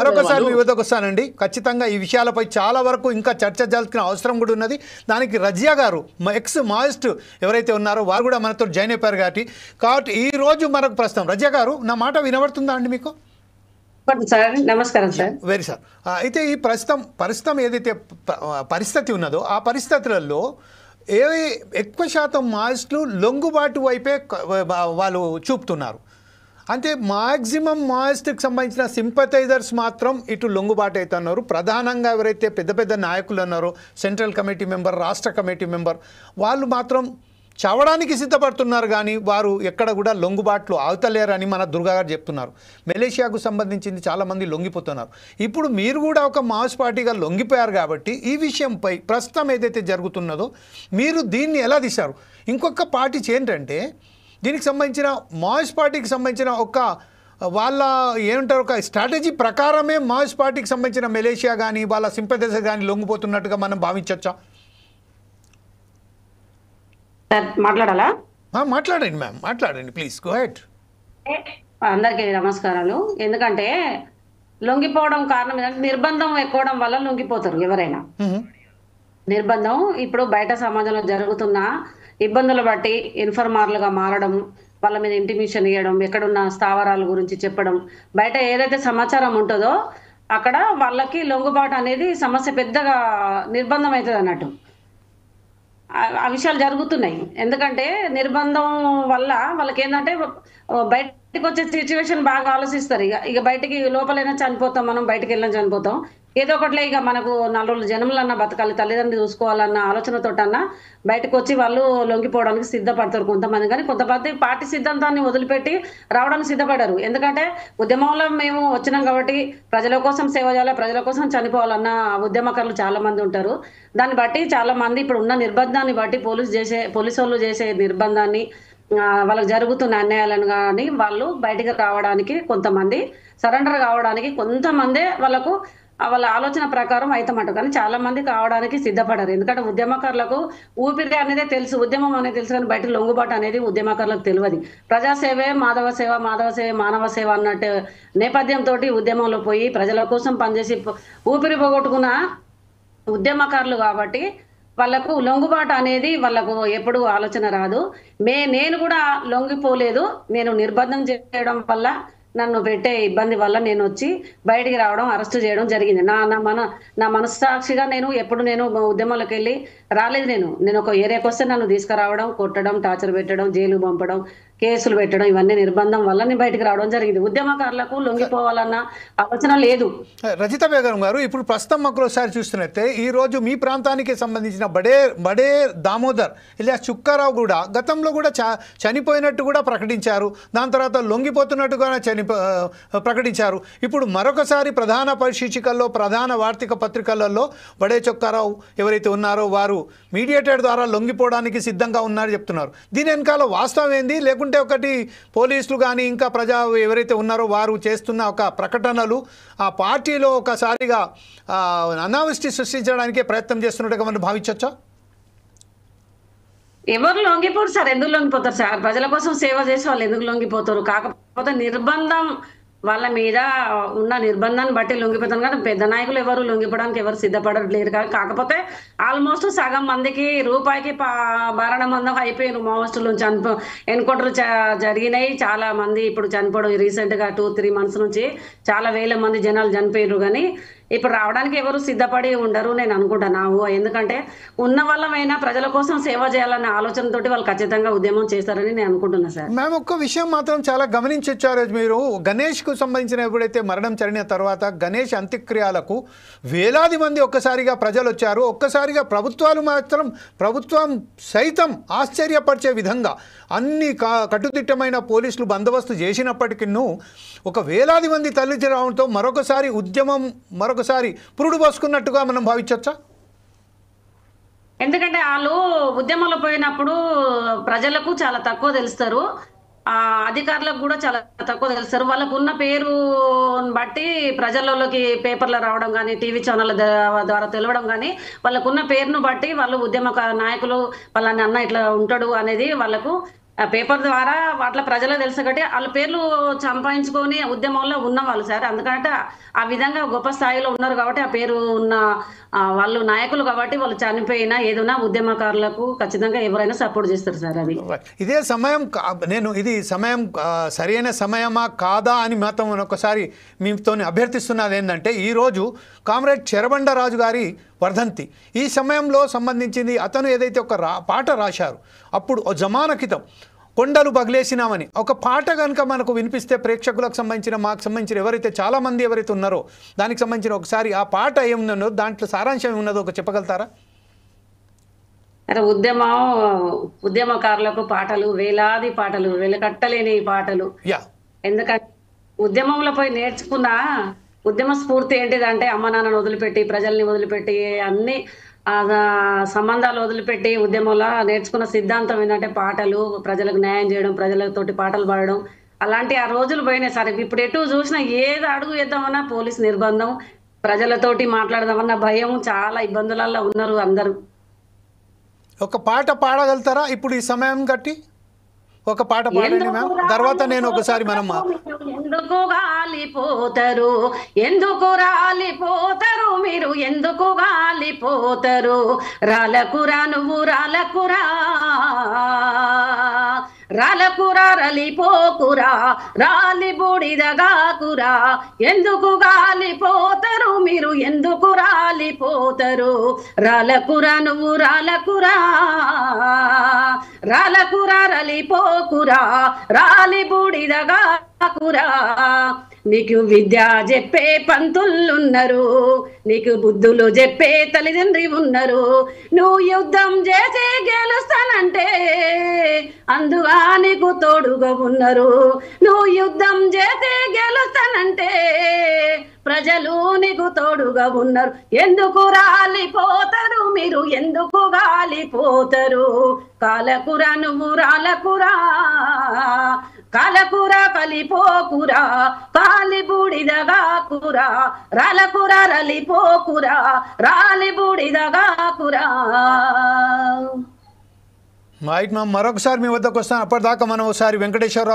మరొకసారి మీ వద్దకు వస్తానండి. ఖచ్చితంగా ఈ విషయాలపై చాలా వరకు ఇంకా చర్చ జరుపుకునే అవసరం కూడా ఉన్నది. దానికి రజియా గారు ఎక్స్ మాయిస్ట్ ఎవరైతే ఉన్నారో వారు కూడా మనతో జాయిన్ అయిపోయారు కాబట్టి ఈ రోజు మనకు ప్రస్తుతం రజియా గారు నా మాట వినబడుతుందా అండి మీకు? సార్ నమస్కారం సార్. Very sir. అయితే ఈ ప్రస్తుతం ఏదైతే పరిస్థితి ఉన్నదో ఆ పరిస్థితులలో ఎక్కువ శాతం మాయిస్టులు లొంగుబాటు వైపే వాళ్ళు చూపుతున్నారు. అంటే మ్యాక్సిమం మాయిస్ట్కి సంబంధించిన సింపథైజర్స్ మాత్రం ఇటు లొంగుబాటు అవుతున్నారు. ప్రధానంగా ఎవరైతే పెద్ద పెద్ద నాయకులు ఉన్నారో సెంట్రల్ కమిటీ మెంబర్, రాష్ట్ర కమిటీ మెంబర్, వాళ్ళు మాత్రం చావడానికి సిద్ధపడుతున్నారు. కానీ వారు ఎక్కడ కూడా లొంగుబాట్లు అవుతలేరని మన దుర్గా గారు చెప్తున్నారు. మలేషియాకు సంబంధించింది చాలామంది లొంగిపోతున్నారు. ఇప్పుడు మీరు కూడా ఒక మాస్ పార్టీగా లొంగిపోయారు కాబట్టి ఈ విషయంపై ప్రస్తుతం ఏదైతే జరుగుతున్నదో మీరు దీన్ని ఎలా తీశారు? ఇంకొక పార్టీ ఏంటంటే దీనికి సంబంధించిన మాయిస్ పార్టీకి సంబంధించిన వాళ్ళ ఏమంటారు ఒక స్ట్రాటజీ ప్రకారమే మాయిస్ పార్టీకి సంబంధించిన మలేషియా కానీ వాళ్ళ సింపథైజర్ కానీ లొంగిపోతున్నట్టుగా మనం భావించవచ్చా? మాట్లాడాలా? మాట్లాడండి మ్యామ్, మాట్లాడండి ప్లీజ్, గో హెడ్. అందరికీ నమస్కారాలు. ఎందుకంటే లొంగిపోవడం కారణం ఏంటంటే నిర్బంధం ఎక్కువడం వల్ల లొంగిపోతారు ఎవరైనా. నిర్బంధం ఇప్పుడు బయట సమాజంలో జరుగుతున్న ఇబ్బందులు బట్టి ఇన్ఫర్మర్లుగా మారడం, వాళ్ళ మీద ఇంటిమేషన్ ఇవ్వడం, ఎక్కడున్న స్థావరాల గురించి చెప్పడం, బయట ఏదైతే సమాచారం ఉంటుందో అక్కడ వాళ్ళకి లొంగుబాటు అనేది సమస్య పెద్దగా నిర్బంధం అవుతుంది అన్నట్టు. ఆ విషయాలు జరుగుతున్నాయి. ఎందుకంటే నిర్బంధం వల్ల వాళ్ళకి ఏంటంటే బయటకు వచ్చే సిచ్యువేషన్ బాగా ఆలోచిస్తారు. ఇక బయటికి లోపలైనా చనిపోతాం, మనం బయటకు వెళ్ళినా చనిపోతాం, ఏదో ఒకట్లే ఇక మనకు 4 రోజులు జన్మలన్నా బతకాలి, తల్లిదండ్రులు చూసుకోవాలన్న ఆలోచనతోటన్నా బయటకు వచ్చి వాళ్ళు లొంగిపోవడానికి సిద్ధపడతారు కొంతమంది. కానీ కొంతమంది పార్టీ సిద్ధాంతాన్ని వదిలిపెట్టి రావడానికి సిద్ధపడరు. ఎందుకంటే ఉద్యమంలో మేము వచ్చినాం కాబట్టి ప్రజల కోసం సేవ చేయాలి, ప్రజల కోసం చనిపోవాలన్న ఉద్యమకారులు చాలా మంది ఉంటారు. దాన్ని బట్టి చాలా మంది ఇప్పుడు ఉన్న నిర్బంధాన్ని బట్టి పోలీసు వాళ్ళు చేసే నిర్బంధాన్ని, వాళ్ళకి జరుగుతున్న అన్యాయాలను కానీ వాళ్ళు బయటకు రావడానికి కొంతమంది సరెండర్ కావడానికి కొంతమంది వాళ్ళ ఆలోచన ప్రకారం అయితమాట. కానీ చాలా మంది కావడానికి సిద్ధపడరు. ఎందుకంటే ఉద్యమకారులకు ఊపిరి అనేది తెలుసు, ఉద్యమం అనేది తెలుసు, కానీ బయట లొంగుబాటు అనేది ఉద్యమకారులకు తెలియదు. ప్రజాసేవే మాధవ సేవ, మాధవ సేవ మానవ సేవ అన్నట్టు నేపథ్యంతో ఉద్యమంలో పోయి ప్రజల కోసం పనిచేసి ఊపిరి పోగొట్టుకున్న ఉద్యమకారులు కాబట్టి వాళ్ళకు లొంగుబాటు అనేది వాళ్ళకు ఎప్పుడు ఆలోచన రాదు. నేను కూడా లొంగిపోలేదు. నేను నిర్బంధం చేయడం వల్ల, నన్ను పెట్టే ఇబ్బంది వల్ల నేను వచ్చి బయటికి రావడం, అరెస్టు చేయడం జరిగింది. నా మనస్సాక్షిగా నేను ఉద్యమంలోకి వెళ్ళి రాలేదు. నేను ఒక ఏరియాకి వస్తే నన్ను తీసుకురావడం, కొట్టడం, టార్చర్ పెట్టడం, జైలు పంపడం, కేసులు పెట్టడం, ఇవన్నీ నిర్బంధం వల్ల నేను బయటకు రావడం జరిగింది. ఉద్యమకారులకు లొంగిపోవాలన్న ఆలోచన లేదు. రజిత బేగం గారు, ఇప్పుడు ప్రస్తుతం ఒకసారి చూస్తున్నట్టే ఈ రోజు మీ ప్రాంతానికి సంబంధించిన బడే దామోదర్ ఇలా చుక్కారావు కూడా గతంలో కూడా చనిపోయినట్టు కూడా ప్రకటించారు. దాని తర్వాత లొంగిపోతున్నట్టుగా ప్రకటించారు. ఇప్పుడు మరొకసారి ప్రధాన పరిశీర్షికల్లో, ప్రధాన వార్తిక పత్రికలలో బడే చుక్కారావు ఎవరైతే ఉన్నారో వారు మీడియేటర్ ద్వారా లొంగిపోవడానికి సిద్ధంగా ఉన్నారని చెప్తున్నారు. దీని వెనకాల వాస్తవం ఏంది? లేకుంటే ఒకటి పోలీసులు కానీ ఇంకా ప్రజా ఎవరైతే ఉన్నారో వారు చేస్తున్న ఒక ప్రకటనలు ఆ పార్టీలో ఒకసారిగా అనావృష్టి సృష్టించడానికే ప్రయత్నం చేస్తున్నట్టుగా మనం భావించవచ్చా? ఎవరు లొంగిపోరు సార్? ఎందుకు లొంగిపోతారు సార్? ప్రజల కోసం సేవ చేసి వాళ్ళు ఎందుకు లొంగిపోతారు? కాకపోతే నిర్బంధం వాళ్ళ మీద ఉన్న నిర్బంధాన్ని బట్టి లొంగిపోతాను. కానీ పెద్ద నాయకులు ఎవరు లొంగిపోవడానికి ఎవరు సిద్ధపడలేరు. కాకపోతే ఆల్మోస్ట్ సగం మందికి రూపాయికి మరణమందం అయిపోయారు. మావోయిస్టులు ఎన్కౌంటర్ జరిగినాయి. చాలా మంది ఇప్పుడు చనిపోవడం రీసెంట్ గా 2-3 మంత్స్ నుంచి చాలా వేల మంది జనాలు చనిపోయారు. కానీ ఇప్పుడు రావడానికి ఎవరు సిద్ధపడి ఉండరు నేను అనుకుంటున్నాను. ఎందుకంటే ఉన్న వాళ్ళమైనా ప్రజల కోసం సేవ చేయాలనే ఆలోచనతోటి వాళ్ళు ఖచ్చితంగా ఉద్యమం చేస్తారని నేను అనుకుంటున్నా సార్. మేము ఒక్క విషయం మాత్రం చాలా గమనించొచ్చారు. మీరు గణేష్కు సంబంధించిన ఎప్పుడైతే మరణం జరిగిన తర్వాత గణేష్ అంత్యక్రియలకు వేలాది మంది ఒక్కసారిగా ప్రజలు వచ్చారు. ఒక్కసారిగా ప్రభుత్వం సైతం ఆశ్చర్యపరిచే విధంగా అన్ని కట్టుదిట్టమైన పోలీసులు బందోబస్తు చేసినప్పటికీ ఒక వేలాది మంది తరలిచి రావడంతో మరొకసారి ఉద్యమం పురుడు పోసుకున్నట్టుగా మనం భావించవచ్చా? ఎందుకంటే వాళ్ళు ఉద్యమంలో పోయినప్పుడు ప్రజలకు చాలా తక్కువ తెలుస్తారు, అధికారులకు కూడా చాలా తక్కువ తెలుస్తారు. వాళ్ళకు ఉన్న పేరు బట్టి ప్రజలలోకి పేపర్లో రావడం కానీ, టీవీ ఛానళ్ళ ద్వారా తెలవడం కానీ, వాళ్ళకున్న పేరును బట్టి వాళ్ళు ఉద్యమ నాయకులు వాళ్ళని అన్న ఇట్లా ఉంటాడు అనేది వాళ్ళకు ఆ పేపర్ ద్వారా అట్లా ప్రజలకు తెలుసు కాబట్టి వాళ్ళ పేర్లు సంపాదించుకొని ఉద్యమంలో ఉన్న వాళ్ళు సార్. అందుకంటే ఆ విధంగా గొప్ప స్థాయిలో ఉన్నారు కాబట్టి ఆ పేరు ఉన్న వాళ్ళు నాయకులు కాబట్టి వాళ్ళు చనిపోయినా ఏదైనా ఉద్యమకారులకు ఖచ్చితంగా ఎవరైనా సపోర్ట్ చేస్తారు సార్. అది ఇదే సమయం నేను ఇది సమయం సరైన సమయమా కాదా అని మాత్రం ఒకసారి మీతో అభ్యర్థిస్తున్నది ఏంటంటే, ఈరోజు కామ్రేడ్ చెరబండరాజు గారి వర్ధంతి. ఈ సమయంలో సంబంధించింది అతను ఏదైతే ఒక పాట రాశారు అప్పుడు ఓ జమానా క్రితం, కొండలు పగిలేసినామని ఒక పాట కనుక మనకు వినిపిస్తే ప్రేక్షకులకు సంబంధించిన మాకు సంబంధించిన ఎవరైతే చాలామంది ఎవరైతే ఉన్నారో దానికి సంబంధించిన ఒకసారి ఆ పాట ఏమున్నదో దాంట్లో సారాంశం ఏమున్నదో ఒక చెప్పగలుగుతారా? ఉద్యమకారులకు పాటలు, వేలాది పాటలు, వెలకట్టలేని పాటలు. ఎందుకంటే ఉద్యమంలో పోయి నేర్చుకున్న ఉద్యమ స్ఫూర్తి ఏంటిదంటే అమ్మ నాన్నను వదిలిపెట్టి, ప్రజల్ని వదిలిపెట్టి, అన్ని సంబంధాలు వదిలిపెట్టి ఉద్యమంలో నేర్చుకున్న సిద్ధాంతం ఏంటంటే పాటలు, ప్రజలకు న్యాయం చేయడం, ప్రజలతోటి పాటలు పాడడం. అలాంటి ఆ రోజులు పోయినాయి సార్. ఇప్పుడు ఎటు చూసినా ఏది అడుగు వేద్దామన్నా పోలీస్ నిర్బంధం, ప్రజలతోటి మాట్లాడదామన్న భయం, చాలా ఇబ్బందులలో ఉన్నారు అందరూ. ఒక పాట పాడగలుగుతారా ఇప్పుడు ఈ సమయం కట్టి? ఒక పాట పాడండి మ్యామ్, తర్వాత నేను ఒకసారి మనం ఎందుకు గాలిపోతారు, ఎందుకు రాలిపోతారు మీరు, ఎందుకు గాలిపోతారు, రాలకురా నువ్వు రాలకురా, రాలకురా రలిపోకురా, రాలి బూడిదగాకురా, ఎందుకు గాలిపోతారు మీరు, ఎందుకు రాలిపోతారు, రాలకురా నువ్వు రాలకురా, రాలకురా రలిపోకురా, రాలి బూడిదగాకురా. నీకు విద్య చెప్పే పంతులున్నారు, నీకు బుద్ధులు చెప్పే తల్లిదండ్రి ఉన్నారు, నువ్వు యుద్ధం చేసి గెలుస్తానంటే అందుగా నీకు తోడుగా ఉన్నారు, నువ్వు యుద్ధం చేసి గెలుస్తానంటే ప్రజలు నీకు తోడుగా ఉన్నారు, ఎందుకు రాలిపోతారు మీరు, ఎందుకు గాలిపోతారు, కాలకురా నువ్వు రాలకురా, కాలకురా కలిపోకురా, కాలి బూడిదగాకురా, రాలకురా రలిపోకురా, రాలి బూడిదగాకురా. మరొకసారి మీ వద్దకు వస్తాను. అప్పటిదాకా మనం ఒకసారి వెంకటేశ్వరరావు